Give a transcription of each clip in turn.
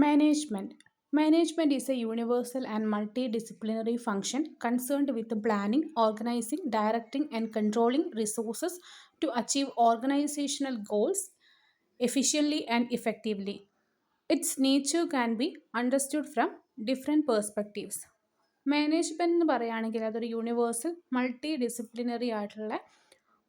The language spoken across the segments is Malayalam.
Management. Management is a universal and multidisciplinary function concerned with the planning, organizing, directing, and controlling resources to achieve organizational goals efficiently and effectively. Its nature can be understood from different perspectives. Management എന്ന് പറയുകയാണെങ്കിൽ അതൊരു യൂണിവേഴ്സൽ മൾട്ടി ഡിസിപ്ലിനറി ആയിട്ടുള്ള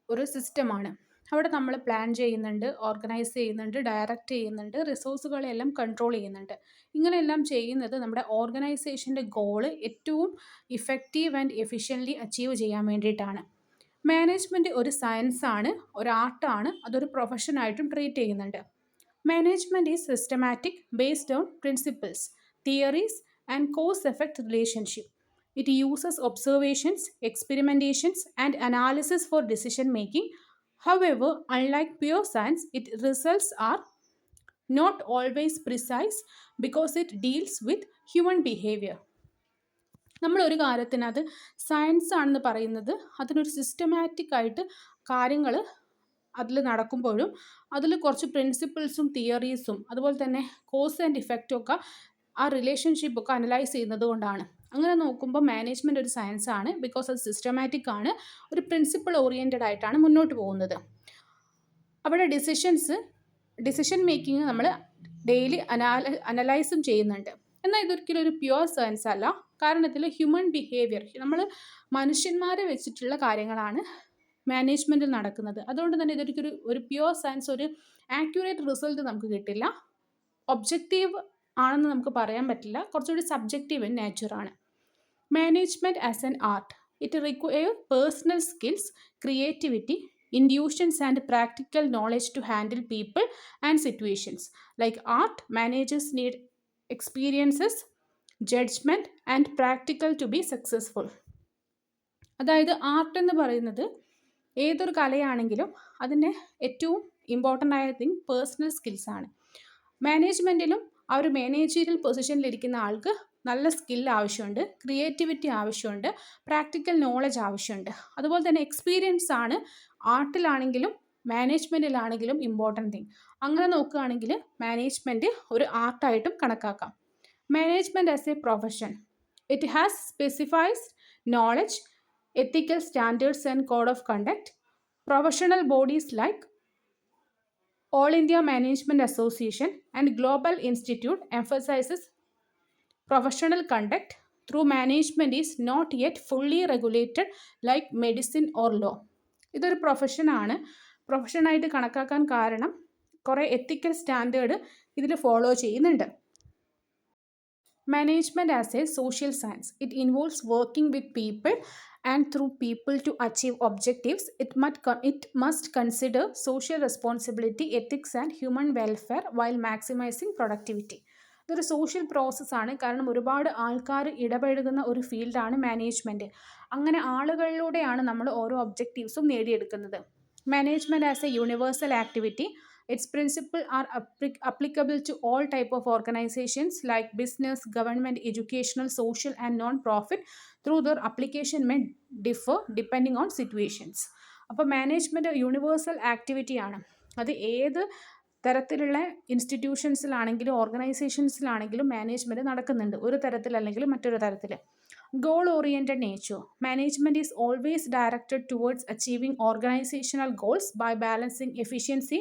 ഒരു സിസ്റ്റമാണ്. അവിടെ നമ്മൾ പ്ലാൻ ചെയ്യുന്നുണ്ട്, ഓർഗനൈസ് ചെയ്യുന്നുണ്ട്, ഡയറക്റ്റ് ചെയ്യുന്നുണ്ട്, റിസോഴ്സുകളെല്ലാം കൺട്രോൾ ചെയ്യുന്നുണ്ട്. ഇങ്ങനെയെല്ലാം ചെയ്യുന്നത് നമ്മുടെ ഓർഗനൈസേഷൻ്റെ ഗോള് ഏറ്റവും ഇഫക്റ്റീവ് ആൻഡ് എഫിഷ്യൻ്റ്ലി അച്ചീവ് ചെയ്യാൻ വേണ്ടിയിട്ടാണ്. മാനേജ്മെൻറ്റ് ഒരു സയൻസാണ്, ഒരു ആർട്ടാണ്, അതൊരു പ്രൊഫഷനായിട്ടും ട്രീറ്റ് ചെയ്യുന്നുണ്ട്. Management is systematic based on principles, theories, and cause effect relationship. It uses observations, experimentations, and analysis for decision making. However, unlike pure science, its results are not always precise because it deals with human behavior. നമ്മളൊരു കാര്യത്തിന് അത് സയൻസ് ആണെന്ന് പറയുന്നത് അതിനൊരു സിസ്റ്റമാറ്റിക് ആയിട്ട് കാര്യങ്ങൾ അതിൽ നടക്കുമ്പോഴും അതിൽ കുറച്ച് പ്രിൻസിപ്പിൾസും തിയറീസും അതുപോലെ തന്നെ കോസ് ആൻഡ് ഇഫക്റ്റും ഒക്കെ ആ റിലേഷൻഷിപ്പൊക്കെ അനലൈസ് ചെയ്യുന്നത് കൊണ്ടാണ്. അങ്ങനെ നോക്കുമ്പോൾ മാനേജ്മെൻറ്റ് ഒരു സയൻസ് ആണ്, ബിക്കോസ് അത് സിസ്റ്റമാറ്റിക് ആണ്, ഒരു പ്രിൻസിപ്പിൾ ഓറിയൻറ്റഡ് ആയിട്ടാണ് മുന്നോട്ട് പോകുന്നത്. അവിടെ ഡിസിഷൻ മേക്കിംഗ് നമ്മൾ ഡെയിലി അനലൈസും ചെയ്യുന്നുണ്ട്. എന്നാൽ ഇതൊരിക്കലും ഒരു പ്യുവർ സയൻസ് അല്ല. കാരണം ഇതിൽ ഹ്യൂമൻ ബിഹേവിയർ, നമ്മൾ മനുഷ്യന്മാരെ വെച്ചിട്ടുള്ള കാര്യങ്ങളാണ് മാനേജ്മെൻറ്റിൽ നടക്കുന്നത്. അതുകൊണ്ട് തന്നെ ഇതൊരിക്കലും ഒരു പ്യുവർ സയൻസ്, ഒരു ആക്യുറേറ്റ് റിസൾട്ട് നമുക്ക് കിട്ടില്ല. ഒബ്ജക്റ്റീവ് ആണെന്ന് നമുക്ക് പറയാൻ പറ്റില്ല, കുറച്ചുകൂടി സബ്ജക്റ്റീവ് ഇൻ നേച്ചറാണ്. Management as an art, it require personal skills, creativity, intuitions and practical knowledge to handle people and situations. Like art, managers need experiences, judgment and practical to be successful. അതായത് ആർട്ട് എന്ന് പറയുന്നത് ഏതൊരു കലയാണെങ്കിലും അതിൻ്റെ ഏറ്റവും ഇമ്പോർട്ടൻ്റ് ആയ തിങ് പേഴ്സണൽ സ്കിൽസാണ്. മാനേജ്മെൻറ്റിലും ആ ഒരു മാനേജീരിയൽ പൊസിഷനിലിരിക്കുന്ന ആൾക്ക് നല്ല സ്കിൽ ആവശ്യമുണ്ട്, ക്രിയേറ്റിവിറ്റി ആവശ്യമുണ്ട്, പ്രാക്ടിക്കൽ നോളജ് ആവശ്യമുണ്ട്. അതുപോലെ തന്നെ എക്സ്പീരിയൻസ് ആണ് ആർട്ടിലാണെങ്കിലും മാനേജ്മെൻറ്റിലാണെങ്കിലും ഇമ്പോർട്ടൻ്റ് തിങ്. അങ്ങനെ നോക്കുകയാണെങ്കിൽ മാനേജ്മെൻറ്റ് ഒരു ആർട്ടായിട്ടും കണക്കാക്കാം. Management as a profession, it has specified knowledge, ethical standards and code of conduct. Professional bodies like All India Management Association and Global Institute emphasizes professional conduct through management is not yet fully regulated like medicine or law. ഇതൊരു പ്രൊഫഷനാണ്. പ്രൊഫഷനായിട്ട് കണക്കാക്കാൻ കാരണം കുറേ എത്തിക്കൽ സ്റ്റാൻഡേർഡ് ഇതിൽ ഫോളോ ചെയ്യുന്നുണ്ട്. Management as a social science, it involves working with people and through people to achieve objectives. It must consider social responsibility, ethics and human welfare while maximizing productivity. ഇതൊരു സോഷ്യൽ പ്രോസസ്സാണ്. കാരണം ഒരുപാട് ആൾക്കാർ ഇടപഴകുന്ന ഒരു ഫീൽഡാണ് മാനേജ്മെൻറ്റ്. അങ്ങനെ ആളുകളിലൂടെയാണ് നമ്മൾ ഓരോ ഒബ്ജക്റ്റീവ്സും നേടിയെടുക്കുന്നത്. Management as a universal activity, its principles are applicable to all type of organizations like business, government, educational, social and non-profit. Through their application may differ depending on situations. അപ്പോൾ മാനേജ്മെൻറ്റ് യൂണിവേഴ്സൽ ആക്ടിവിറ്റി ആണ്. അത് ഏത് തരത്തിലുള്ള ഇൻസ്റ്റിറ്റ്യൂഷൻസിലാണെങ്കിലും ഓർഗനൈസേഷൻസിലാണെങ്കിലും മാനേജ്മെൻറ്റ് നടക്കുന്നുണ്ട്, ഒരു തരത്തിൽ അല്ലെങ്കിൽ മറ്റൊരു തരത്തിൽ. Goal oriented nature, management is always directed towards achieving organizational goals by balancing efficiency,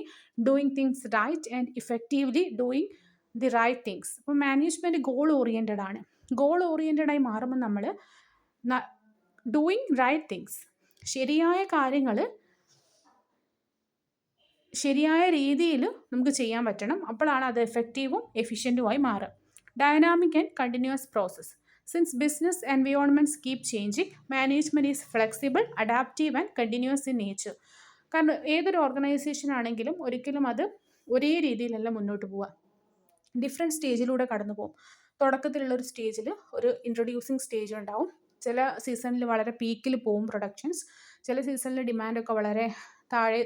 doing things right and effectively doing the right things. അപ്പോൾ മാനേജ്മെൻറ്റ് ഗോൾ ഓറിയൻറ്റഡ് ആണ്. ഗോൾ ഓറിയൻറ്റഡ് ആയി മാറുമ്പോൾ നമ്മൾ ഡൂയിങ് റൈറ്റ് തിങ്സ്, ശരിയായ കാര്യങ്ങൾ ശരിയായ രീതിയിൽ നമുക്ക് ചെയ്യാൻ പറ്റണം. അപ്പോഴാണ് അത് എഫക്റ്റീവും എഫിഷ്യൻറ്റുമായി മാറുക. Dynamic and continuous process, since business environments keep changing, management is flexible, adaptive and continuous in nature. കാരണം ഏതൊരു ഓർഗനൈസേഷൻ ആണെങ്കിലും ഒരിക്കലും അത് ഒരേ രീതിയിലല്ല മുന്നോട്ട് പോവുക. ഡിഫറെൻറ്റ് സ്റ്റേജിലൂടെ കടന്നു പോകും. തുടക്കത്തിലുള്ളൊരു സ്റ്റേജിൽ ഒരു ഇൻട്രൊഡ്യൂസിങ് സ്റ്റേജ് ഉണ്ടാവും. ചില സീസണിൽ വളരെ പീക്കിൽ പോവും പ്രൊഡക്ഷൻസ്, ചില സീസണിൽ ഡിമാൻഡൊക്കെ വളരെ താഴെ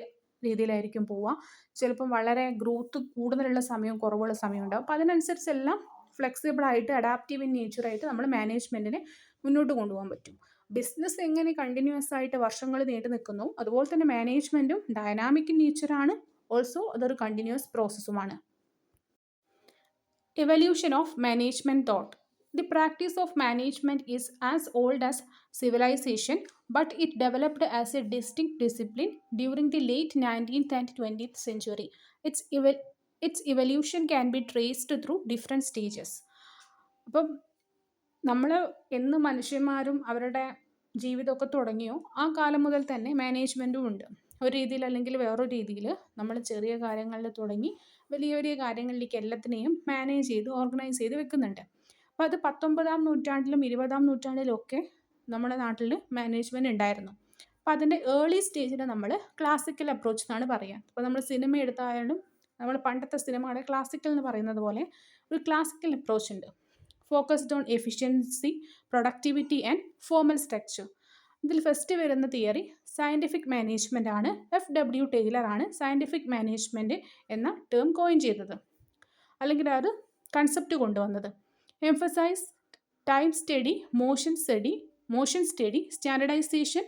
രീതിയിലായിരിക്കും പോവുക. ചിലപ്പം വളരെ ഗ്രോത്ത് കൂടുതലുള്ള സമയവും കുറവുള്ള സമയം ഉണ്ടാവും. അപ്പോൾ അതിനനുസരിച്ചെല്ലാം ഫ്ലെക്സിബിളായിട്ട് അഡാപ്റ്റീവ് ഇൻ നേച്ചറായിട്ട് നമ്മൾ മാനേജ്മെൻറ്റിനെ മുന്നോട്ട് കൊണ്ടുപോകാൻ പറ്റും. ബിസിനസ് എങ്ങനെ കണ്ടിന്യൂസ് ആയിട്ട് വർഷങ്ങൾ നീണ്ടു നിൽക്കുന്നു, അതുപോലെ തന്നെ മാനേജ്മെൻറ്റും ഡൈനാമിക് ഇൻ നേച്ചറാണ്. ഓൾസോ അതൊരു continuous പ്രോസസ്സുമാണ്. Evolution of management thought. The practice of management is as old as civilization, but it developed as a distinct discipline during the late 19th and 20th century. Its evolution can be traced through different stages. അപ്പം നമ്മൾ എന്ന് മനുഷ്യന്മാരും അവരുടെ ജീവിതമൊക്കെ തുടങ്ങിയോ ആ കാലം മുതൽ തന്നെ മാനേജ്മെൻറ്റും ഉണ്ട്. ഒരു രീതിയിൽ അല്ലെങ്കിൽ വേറൊരു രീതിയിൽ നമ്മൾ ചെറിയ കാര്യങ്ങളിൽ തുടങ്ങി വലിയ വലിയ കാര്യങ്ങളിലേക്ക് എല്ലാത്തിനെയും മാനേജ് ചെയ്ത് ഓർഗനൈസ് ചെയ്ത് വെക്കുന്നുണ്ട്. അപ്പോൾ അത് 19-ാം നൂറ്റാണ്ടിലും 20-ാം നൂറ്റാണ്ടിലും ഒക്കെ നമ്മുടെ നാട്ടിൽ മാനേജ്മെൻറ്റ് ഉണ്ടായിരുന്നു. അപ്പോൾ അതിൻ്റെ ഏർലി സ്റ്റേജിൽ നമ്മൾ ക്ലാസിക്കൽ അപ്രോച്ച് എന്നാണ് പറയുക. അപ്പോൾ നമ്മൾ സിനിമ എടുത്തായാലും നമ്മൾ പണ്ടത്തെ സിനിമയുടെ ക്ലാസിക്കൽ എന്ന് പറയുന്നത് പോലെ ഒരു ക്ലാസിക്കൽ അപ്രോച്ച് ഉണ്ട്. Focused on efficiency, productivity and formal structure. ഇതിൽ ഫസ്റ്റ് വരുന്ന തിയറി സയൻറ്റിഫിക് മാനേജ്മെൻ്റ് ആണ്. FW ടൈലർ ആണ് സയൻറ്റിഫിക് മാനേജ്മെൻറ്റ് എന്ന ടേം കോയിൻ ചെയ്തത്, അല്ലെങ്കിൽ അത് കൺസെപ്റ്റ് കൊണ്ടുവന്നത്. Emphasize time study, motion study, standardization,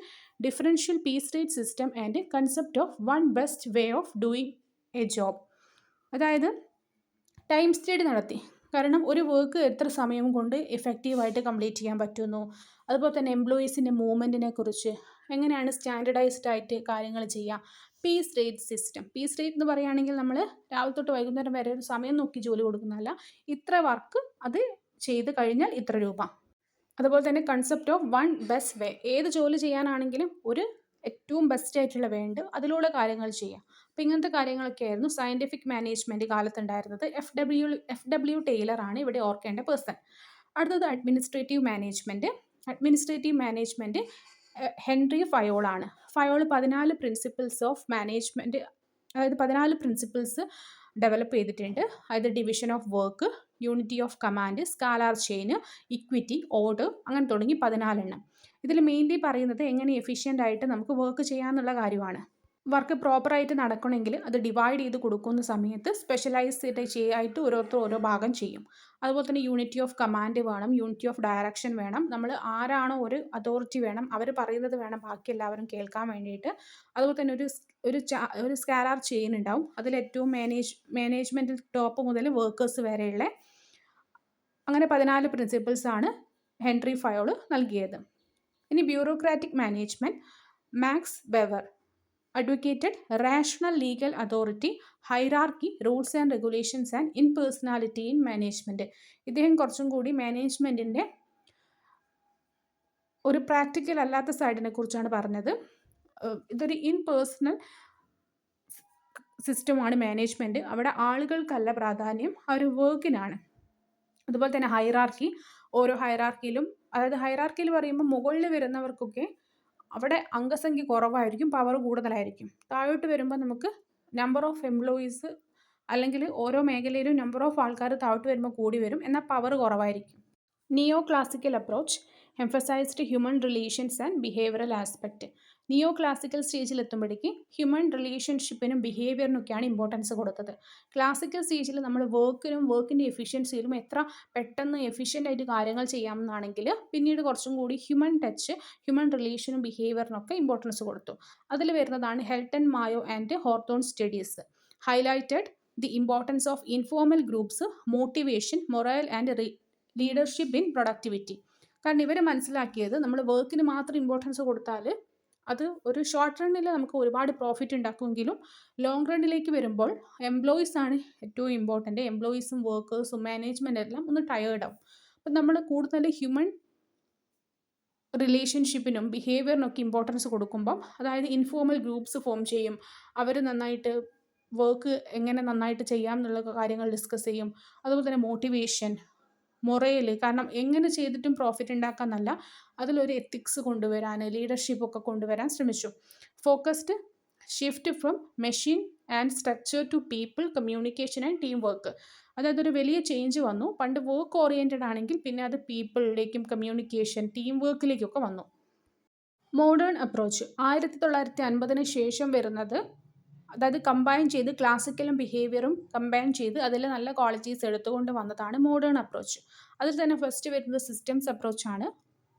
differential piece rate system and concept of one best way of doing a job. അതായത് ടൈം സ്റ്റഡി നടത്തി. കാരണം ഒരു വർക്ക് എത്ര സമയം കൊണ്ട് എഫക്റ്റീവായിട്ട് കംപ്ലീറ്റ് ചെയ്യാൻ പറ്റുന്നു, അതുപോലെ തന്നെ എംപ്ലോയീസിൻ്റെ മൂവ്മെൻറ്റിനെ കുറിച്ച് എങ്ങനെയാണ് സ്റ്റാൻഡർഡൈസ്ഡ് ആയിട്ട് കാര്യങ്ങൾ ചെയ്യുക. Piece rate system. Piece rate എന്ന് പറയുകയാണെങ്കിൽ നമ്മൾ രാവിലെ തൊട്ട് വൈകുന്നേരം വരെ ഒരു സമയം നോക്കി ജോലി കൊടുക്കുന്നതല്ല, ഇത്ര വർക്ക് അത് ചെയ്ത് കഴിഞ്ഞാൽ ഇത്ര രൂപ. അതുപോലെ തന്നെ കൺസെപ്റ്റ് ഓഫ് വൺ ബെസ്റ്റ് വേ. ഏത് ജോലി ചെയ്യാനാണെങ്കിലും ഒരു ഏറ്റവും ബെസ്റ്റ് ആയിട്ടുള്ള വേ ഉണ്ട്, അതിലൂടെ കാര്യങ്ങൾ ചെയ്യാം. അപ്പോൾ ഇങ്ങനത്തെ കാര്യങ്ങളൊക്കെ ആയിരുന്നു സയൻറ്റിഫിക് മാനേജ്മെൻറ്റ് കാലത്തുണ്ടായിരുന്നത്. FW ടൈലർ ആണ് ഇവിടെ ഓർക്കേണ്ട പേഴ്സൺ. അടുത്തത് അഡ്മിനിസ്ട്രേറ്റീവ് മാനേജ്മെൻറ്റ് ഹെൻറി ഫയോൾ ആണ്. ഫയോൾ 14 പ്രിൻസിപ്പിൾസ് ഓഫ് മാനേജ്മെൻറ്റ്, അതായത് 14 പ്രിൻസിപ്പിൾസ് ഡെവലപ്പ് ചെയ്തിട്ടുണ്ട്. അതായത് division of work, unity of command, scalar chain, equity, order, അങ്ങനെ തുടങ്ങി 14 എണ്ണം. ഇതിൽ മെയിൻലി പറയുന്നത് എങ്ങനെ എഫിഷ്യൻ്റ് ആയിട്ട് നമുക്ക് വർക്ക് ചെയ്യാമെന്നുള്ള കാര്യമാണ്. വർക്ക് പ്രോപ്പറായിട്ട് നടക്കണമെങ്കിൽ അത് ഡിവൈഡ് ചെയ്ത് കൊടുക്കുന്ന സമയത്ത് സ്പെഷ്യലൈസ്ഡ് ചെയ്യായിട്ട് ഓരോരുത്തർ ഓരോ ഭാഗം ചെയ്യും. അതുപോലെ തന്നെ യൂണിറ്റി ഓഫ് കമാൻഡ് വേണം, യൂണിറ്റി ഓഫ് ഡയറക്ഷൻ വേണം. നമ്മൾ ആരാണോ ഒരു അതോറിറ്റി വേണം, അവർ പറയുന്നത് വേണം ബാക്കി എല്ലാവരും കേൾക്കാൻ വേണ്ടിയിട്ട്. അതുപോലെ തന്നെ ഒരു സ്കാലാർ ചെയിൻ ഉണ്ടാവും. അതിലേറ്റവും മാനേജ്മെൻറ്റിൽ ടോപ്പ് മുതൽ വർക്കേഴ്സ് വരെയുള്ള അങ്ങനെ 14 പ്രിൻസിപ്പിൾസാണ് ഹെൻറി ഫയോൾ നൽകിയത്. ഇനി bureaucratic management. Max Weber advocated rational legal authority, hierarchy, rules and regulations and impersonality in management. ഇദ്ദേഹം കുറച്ചും കൂടി മാനേജ്മെൻറ്റിൻ്റെ ഒരു പ്രാക്ടിക്കൽ അല്ലാത്ത സൈഡിനെ കുറിച്ചാണ് പറഞ്ഞത്. ഇതൊരു ഇൻപേഴ്സണൽ സിസ്റ്റമാണ് മാനേജ്മെൻറ്റ്. അവിടെ ആളുകൾക്കല്ല പ്രാധാന്യം, ആ ഒരു വർക്കിനാണ്. അതുപോലെ തന്നെ ഹൈറാർക്കി. ഓരോ ഹൈറാർക്കിയിലും, അതായത് ഹൈറാർക്കിയിൽ പറയുമ്പോൾ മുകളിൽ വരുന്നവർക്കൊക്കെ അവിടെ അംഗസംഖ്യ കുറവായിരിക്കും, പവർ കൂടുതലായിരിക്കും. താഴോട്ട് വരുമ്പോൾ നമുക്ക് നമ്പർ ഓഫ് എംപ്ലോയീസ് അല്ലെങ്കിൽ ഓരോ മേഖലയിലും നമ്പർ ഓഫ് ആൾക്കാർ താഴോട്ട് വരുമ്പോൾ കൂടി വരും, എന്നാൽ പവർ കുറവായിരിക്കും. നിയോ classical approach emphasised human relations and behavioural aspect. Neo classical സ്റ്റേജിൽ എത്തുമ്പോഴേക്ക് ഹ്യൂമൻ റിലേഷൻഷിപ്പിനും ബിഹേവിയറിനൊക്കെയാണ് ഇമ്പോർട്ടൻസ് കൊടുത്തത്. ക്ലാസിക്കൽ സ്റ്റേജിൽ നമ്മൾ വർക്കിൻ്റെ എഫിഷ്യൻസിയിലും എത്ര പെട്ടെന്ന് എഫിഷ്യൻ്റായിട്ട് കാര്യങ്ങൾ ചെയ്യാമെന്നാണെങ്കിൽ പിന്നീട് കുറച്ചും കൂടി ഹ്യൂമൻ ടച്ച്, ഹ്യൂമൻ റിലേഷനും ബിഹേവിയറിനൊക്കെ ഇമ്പോർട്ടൻസ് കൊടുത്തു. അതിൽ വരുന്നതാണ് ഹെൽട്ടൺ, മായോ ആൻഡ് ഹോർത്തോൺ studies. Highlighted the importance of informal groups, motivation, morale and leadership in productivity. കാരണം ഇവർ മനസ്സിലാക്കിയത് നമ്മൾ വർക്കിന് മാത്രം ഇമ്പോർട്ടൻസ് കൊടുത്താൽ അത് ഒരു ഷോർട്ട് റണ്ണിൽ നമുക്ക് ഒരുപാട് പ്രോഫിറ്റ് ഉണ്ടാക്കുമെങ്കിലും ലോങ് റണ്ണിലേക്ക് വരുമ്പോൾ എംപ്ലോയീസ് ആണ് ഏറ്റവും ഇമ്പോർട്ടൻ്റ്. എംപ്ലോയീസും വർക്കേഴ്സും മാനേജ്മെൻ്റ് എല്ലാം ഒന്ന് ടയേർഡ് ആവും. അപ്പം നമ്മൾ കൂടുതൽ ഹ്യൂമൻ റിലേഷൻഷിപ്പിനും ബിഹേവിയറിനൊക്കെ ഇമ്പോർട്ടൻസ് കൊടുക്കുമ്പം, അതായത് ഇൻഫോർമൽ ഗ്രൂപ്പ്സ് ഫോം ചെയ്യും, അവർ നന്നായിട്ട് വർക്ക് എങ്ങനെ നന്നായിട്ട് ചെയ്യാം എന്നുള്ള കാര്യങ്ങൾ ഡിസ്കസ് ചെയ്യും. അതുപോലെ തന്നെ മോട്ടിവേഷൻ, മൊറേൽ, കാരണം എങ്ങനെ ചെയ്തിട്ടും പ്രോഫിറ്റ് ഉണ്ടാക്കാമെന്നല്ല, അതിലൊരു എത്തിക്സ് കൊണ്ടുവരാൻ, ലീഡർഷിപ്പ് ഒക്കെ കൊണ്ടുവരാൻ ശ്രമിച്ചു. Focused shift from machine and structure to people, communication and team work. അതായത് ഒരു വലിയ ചേഞ്ച് വന്നു. പണ്ട് വർക്ക് ഓറിയൻറ്റഡ് ആണെങ്കിൽ പിന്നെ അത് പീപ്പിളിലേക്കും കമ്മ്യൂണിക്കേഷൻ, ടീം വർക്കിലേക്കൊക്കെ വന്നു. മോഡേൺ അപ്രോച്ച് 1950 ശേഷം വരുന്നത്, അതായത് കമ്പൈൻ ചെയ്ത് ക്ലാസിക്കലും ബിഹേവിയറും കമ്പൈൻ ചെയ്ത് അതിൽ നല്ല ക്വാളിറ്റീസ് എടുത്തുകൊണ്ട് വന്നതാണ് മോഡേൺ അപ്രോച്ച്. അതിൽ തന്നെ ഫസ്റ്റ് വരുന്നത് സിസ്റ്റംസ് അപ്രോച്ചാണ്.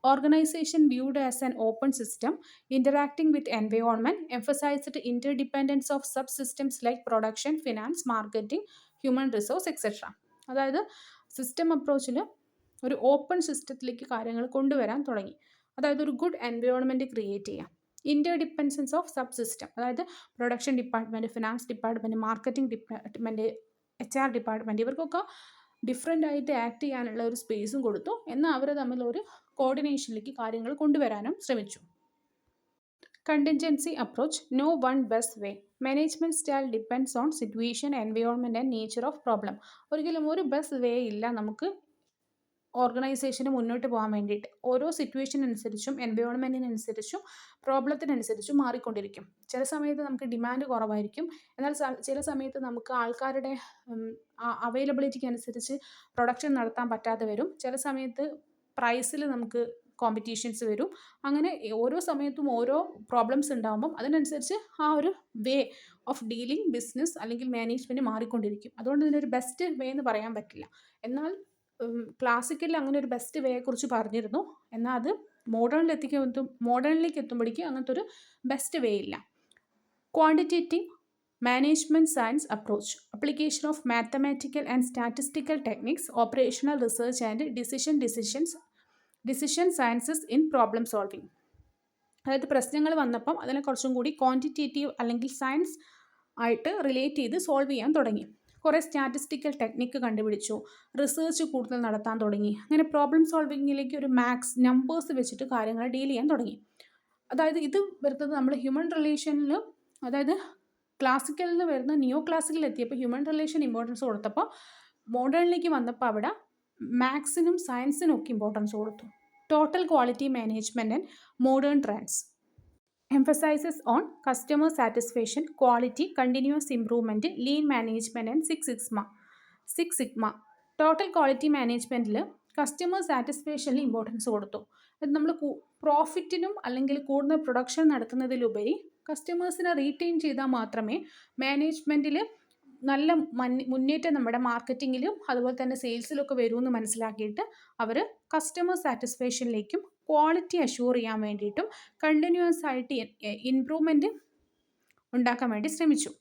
Organisation viewed as an open system interacting with environment, emphasised interdependence of sub systems like production, finance, marketing, human resource etcetera. അതായത് സിസ്റ്റം അപ്രോച്ചിൽ ഒരു ഓപ്പൺ സിസ്റ്റത്തിലേക്ക് കാര്യങ്ങൾ കൊണ്ടുവരാൻ തുടങ്ങി. അതായത് ഒരു ഗുഡ് എൻവയോൺമെൻറ്റ് ക്രിയേറ്റ് ചെയ്യാം. ഇൻ്റർ ഡിപ്പെൻഡൻസ് ഓഫ് സബ് സിസ്റ്റം, അതായത് production department, finance department, marketing department, HR department, ഇവർക്കൊക്കെ ഡിഫറെൻ്റ് ആയിട്ട് ആക്ട് ചെയ്യാനുള്ള ഒരു സ്പേസും കൊടുത്തു. എന്നാൽ അവർ തമ്മിലൊരു കോർഡിനേഷനിലേക്ക് കാര്യങ്ങൾ കൊണ്ടുവരാനും ശ്രമിച്ചു. Contingency approach, no one best way. Management style depends on situation, environment and nature of problem. ഒരിക്കലും ഒരു ബെസ്റ്റ് വേ ഇല്ല നമുക്ക് ഓർഗനൈസേഷന് മുന്നോട്ട് പോകാൻ വേണ്ടിയിട്ട്. ഓരോ സിറ്റുവേഷൻ അനുസരിച്ചും എൻവയോൺമെൻറ്റിനനുസരിച്ചും പ്രോബ്ലത്തിനനുസരിച്ചും മാറിക്കൊണ്ടിരിക്കും. ചില സമയത്ത് നമുക്ക് ഡിമാൻഡ് കുറവായിരിക്കും, എന്നാൽ ചില സമയത്ത് നമുക്ക് ആൾക്കാരുടെ അവൈലബിലിറ്റിക്ക് അനുസരിച്ച് പ്രൊഡക്ഷൻ നടത്താൻ പറ്റാതെ വരും. ചില സമയത്ത് പ്രൈസിൽ നമുക്ക് കോമ്പറ്റീഷൻസ് വരും. അങ്ങനെ ഓരോ സമയത്തും ഓരോ പ്രോബ്ലംസ് ഉണ്ടാകുമ്പം അതിനനുസരിച്ച് ആ ഒരു വേ ഓഫ് ഡീലിംഗ് ബിസിനസ് അല്ലെങ്കിൽ മാനേജ്മെൻറ്റ് മാറിക്കൊണ്ടിരിക്കും. അതുകൊണ്ട് ഇതിനൊരു ബെസ്റ്റ് വേ എന്ന് പറയാൻ പറ്റില്ല. എന്നാൽ ക്ലാസിക്കലിൽ അങ്ങനെ ഒരു ബെസ്റ്റ് വേയെക്കുറിച്ച് പറഞ്ഞിരുന്നു. എന്നാൽ അത് മോഡേണിലേക്ക് എത്തുമ്പോഴേക്കും അങ്ങനത്തെ ഒരു ബെസ്റ്റ് വേ ഇല്ല. Quantitative management science approach, application of mathematical and statistical techniques, operational research and decision sciences in problem solving. അതായത് പ്രശ്നങ്ങൾ വന്നപ്പം അതിനെ കുറച്ചും കൂടി ക്വാണ്ടിറ്റേറ്റീവ് അല്ലെങ്കിൽ സയൻസ് ആയിട്ട് റിലേറ്റ് ചെയ്ത് സോൾവ് ചെയ്യാൻ തുടങ്ങി. കുറേ സ്റ്റാറ്റിസ്റ്റിക്കൽ ടെക്നിക്ക് കണ്ടുപിടിച്ചു, റിസർച്ച് കൂടുതൽ നടത്താൻ തുടങ്ങി. അങ്ങനെ പ്രോബ്ലം സോൾവിങ്ങിലേക്ക് ഒരു മാത്സ് നമ്പേഴ്സ് വെച്ചിട്ട് കാര്യങ്ങൾ ഡീൽ ചെയ്യാൻ തുടങ്ങി. അതായത് ഇത് വരുന്നത് നമ്മൾ ഹ്യൂമൻ റിലേഷനിൽ, അതായത് ക്ലാസിക്കലിൽ നിന്ന് വരുന്ന നിയോ ക്ലാസിക്കലിൽ എത്തിയപ്പോൾ ഹ്യൂമൻ റിലേഷൻ ഇമ്പോർട്ടൻസ് കൊടുത്തപ്പോൾ മോഡേണിലേക്ക് വന്നപ്പോൾ അവിടെ മാത്സിനും സയൻസിനും ഒക്കെ ഇമ്പോർട്ടൻസ് കൊടുത്തു. Total quality management and modern trends emphasizes on customer satisfaction, quality, continuous improvement, lean management and Six Sigma. Total quality മാനേജ്മെൻറ്റിൽ കസ്റ്റമർ സാറ്റിസ്ഫാക്ഷനിൽ ഇമ്പോർട്ടൻസ് കൊടുത്തു. അത് നമ്മൾ പ്രോഫിറ്റിനും അല്ലെങ്കിൽ കൂടുതൽ പ്രൊഡക്ഷൻ നടത്തുന്നതിലുപരി കസ്റ്റമേഴ്സിനെ റീറ്റെയിൻ ചെയ്താൽ മാത്രമേ മാനേജ്മെൻറ്റിൽ നല്ല മുന്നേറ്റം നമ്മുടെ മാർക്കറ്റിങ്ങിലും അതുപോലെ തന്നെ സെയിൽസിലൊക്കെ വരുമെന്ന് മനസ്സിലാക്കിയിട്ട് അവർ കസ്റ്റമർ സാറ്റിസ്ഫാക്ഷനിലേക്കും ക്വാളിറ്റി അഷ്യൂർ ചെയ്യാൻ വേണ്ടിയിട്ടും കണ്ടിന്യൂസ് ആയിട്ട് ഇംപ്രൂവ്മെൻറ്റ് ഉണ്ടാക്കാൻ വേണ്ടി ശ്രമിച്ചു.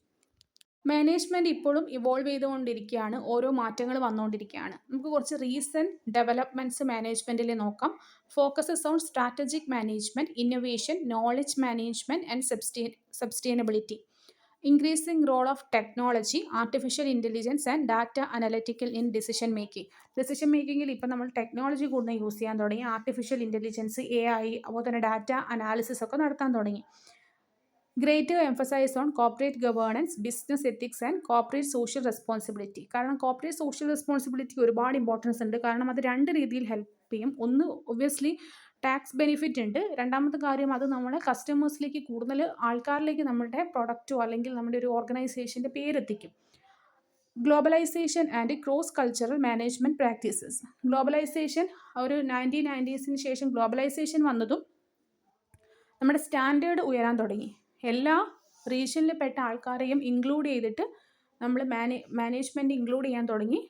മാനേജ്മെൻറ്റ് ഇപ്പോഴും ഇവോൾവ് ചെയ്തുകൊണ്ടിരിക്കുകയാണ്, ഓരോ മാറ്റങ്ങൾ വന്നുകൊണ്ടിരിക്കുകയാണ്. നമുക്ക് കുറച്ച് റീസെൻറ്റ് ഡെവലപ്മെൻറ്റ്സ് മാനേജ്മെൻറ്റിൽ നോക്കാം. Focuses on strategic management, innovation, knowledge management and sustainability. Increasing role of technology, artificial intelligence and data analytical in decision മേക്കിങ്ങിൽ ഇപ്പോൾ നമ്മൾ ടെക്നോളജി കൂടുതൽ യൂസ് ചെയ്യാൻ തുടങ്ങി. ആർട്ടിഫിഷ്യൽ ഇൻ്റലിജൻസ്, AI, അതുപോലെ തന്നെ ഡാറ്റ അനാലിസിസ് ഒക്കെ നടത്താൻ തുടങ്ങി. Greater emphasize on corporate governance, business ethics and corporate social responsibility. കാരണം കോർപ്പറേറ്റ് സോഷ്യൽ റെസ്പോൺസിബിലിറ്റിക്ക് ഒരുപാട് ഇമ്പോർട്ടൻസ് ഉണ്ട്. കാരണം അത് രണ്ട് രീതിയിൽ ഹെൽപ്പ് ചെയ്യും. ഒന്ന് ഒബ്വിയസ്ലി ടാക്സ് ബെനിഫിറ്റ് ഉണ്ട്. രണ്ടാമത്തെ കാര്യം അത് നമ്മളെ കസ്റ്റമേഴ്സിലേക്ക് കൂടുതൽ ആൾക്കാരിലേക്ക് നമ്മുടെ പ്രൊഡക്റ്റോ അല്ലെങ്കിൽ നമ്മുടെ ഒരു ഓർഗനൈസേഷൻ്റെ പേരെത്തിക്കും. Globalisation and cross cultural management practices. Globalisation ഒരു 1990s ശേഷം ഗ്ലോബലൈസേഷൻ വന്നതും നമ്മുടെ സ്റ്റാൻഡേർഡ് ഉയരാൻ തുടങ്ങി. എല്ലാ റീജിയനിൽ പെട്ട ആൾക്കാരെയും ഇൻക്ലൂഡ് ചെയ്തിട്ട് നമ്മൾ മാനേജ്മെൻറ്റ് ഇൻക്ലൂഡ് ചെയ്യാൻ തുടങ്ങി.